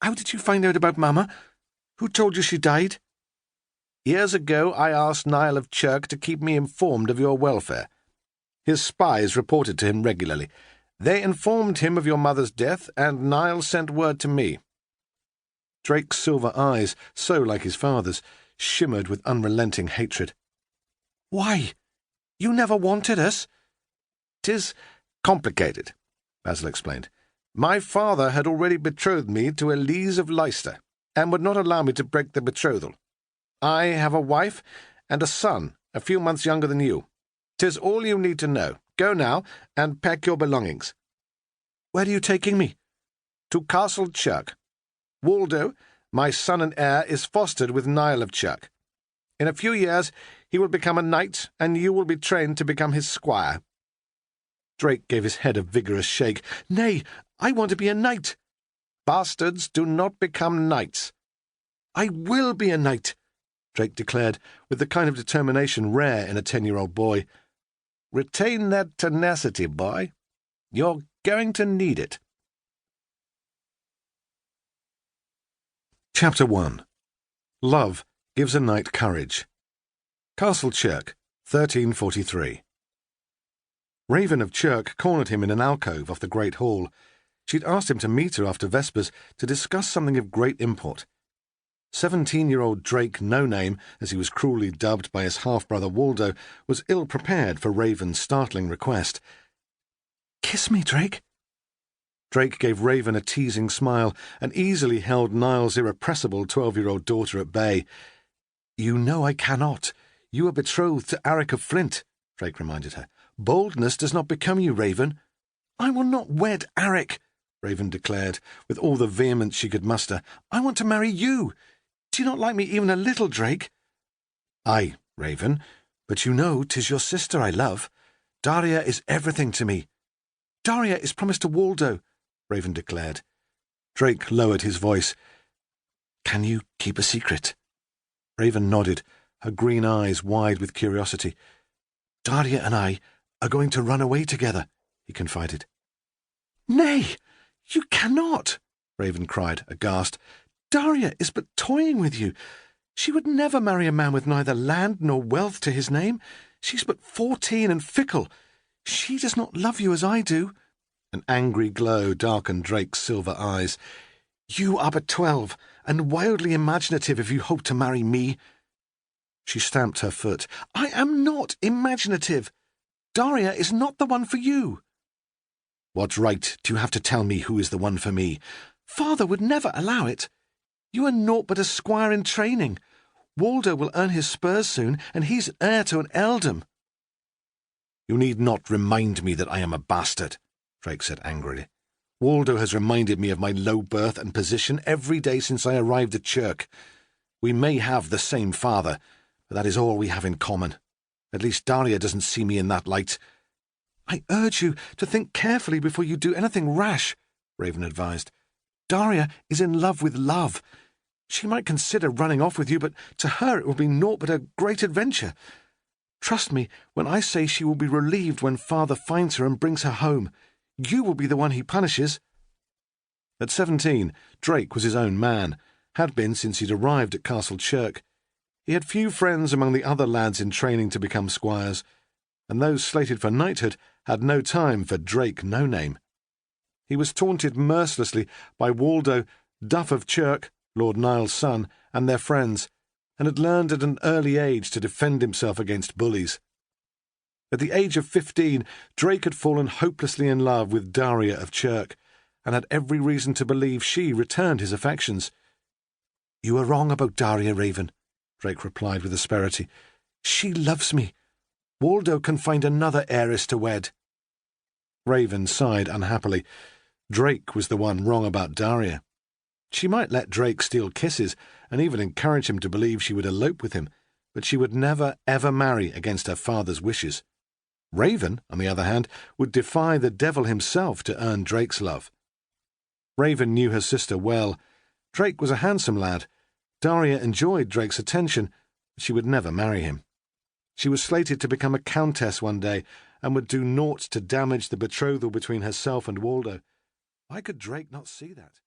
How did you find out about Mamma? Who told you she died?" "Years ago I asked Niall of Chirk to keep me informed of your welfare. His spies reported to him regularly. They informed him of your mother's death, and Niall sent word to me." Drake's silver eyes, so like his father's, shimmered with unrelenting hatred. "Why? You never wanted us?" "'Tis complicated," Basil explained. "My father had already betrothed me to Elise of Leicester, and would not allow me to break the betrothal. I have a wife and a son, a few months younger than you. 'Tis all you need to know. Go now, and pack your belongings." "Where are you taking me?" "To Castle Chirk. Waldo, my son and heir, is fostered with Niall of Chirk. In a few years he will become a knight, and you will be trained to become his squire." Drake gave his head a vigorous shake. "Nay, I want to be a knight." "Bastards do not become knights." "I will be a knight," Drake declared, with the kind of determination rare in a 10-year-old boy. "Retain that tenacity, boy. You're going to need it." Chapter 1. Love Gives a Knight Courage. Castle Chirk, 1343. Raven of Chirk cornered him in an alcove off the Great Hall. She'd asked him to meet her after Vespers to discuss something of great import. 17-year-old Drake No-Name, as he was cruelly dubbed by his half-brother Waldo, was ill-prepared for Raven's startling request. "Kiss me, Drake." Drake gave Raven a teasing smile and easily held Niall's irrepressible 12-year-old daughter at bay. "You know I cannot. You are betrothed to Aric of Flint," Drake reminded her. "Boldness does not become you, Raven." "I will not wed Aric," Raven declared, with all the vehemence she could muster. "I want to marry you. Do you not like me even a little, Drake?" "Aye, Raven, but you know 'tis your sister I love. Daria is everything to me." "Daria is promised to Waldo," Raven declared. Drake lowered his voice. "Can you keep a secret?" Raven nodded, her green eyes wide with curiosity. "Daria and I are going to run away together," he confided. "Nay, you cannot," Raven cried, aghast. "Daria is but toying with you. She would never marry a man with neither land nor wealth to his name. She's but 14 and fickle. She does not love you as I do." An angry glow darkened Drake's silver eyes. "You are but 12, and wildly imaginative if you hope to marry me." She stamped her foot. "I am not imaginative. Daria is not the one for you." "What right do you have to tell me who is the one for me?" "Father would never allow it. You are naught but a squire in training. Waldo will earn his spurs soon, and he's heir to an earldom." "You need not remind me that I am a bastard," Drake said angrily. "Waldo has reminded me of my low birth and position every day since I arrived at Chirk. We may have the same father, but that is all we have in common. At least Daria doesn't see me in that light." "I urge you to think carefully before you do anything rash," Raven advised. "Daria is in love with love. She might consider running off with you, but to her it will be naught but a great adventure. Trust me when I say she will be relieved when father finds her and brings her home. You will be the one he punishes." At 17, Drake was his own man, had been since he'd arrived at Castle Chirk. He had few friends among the other lads in training to become squires, and those slated for knighthood had no time for Drake No-Name. He was taunted mercilessly by Waldo, Duff of Chirk, Lord Niall's son, and their friends, and had learned at an early age to defend himself against bullies. At the age of 15, Drake had fallen hopelessly in love with Daria of Chirk, and had every reason to believe she returned his affections. "You are wrong about Daria, Raven," Drake replied with asperity. "She loves me. Waldo can find another heiress to wed." Raven sighed unhappily. Drake was the one wrong about Daria. She might let Drake steal kisses, and even encourage him to believe she would elope with him, but she would never, ever marry against her father's wishes. Raven, on the other hand, would defy the devil himself to earn Drake's love. Raven knew her sister well. Drake was a handsome lad. Daria enjoyed Drake's attention, but she would never marry him. She was slated to become a countess one day, and would do naught to damage the betrothal between herself and Waldo. Why could Drake not see that?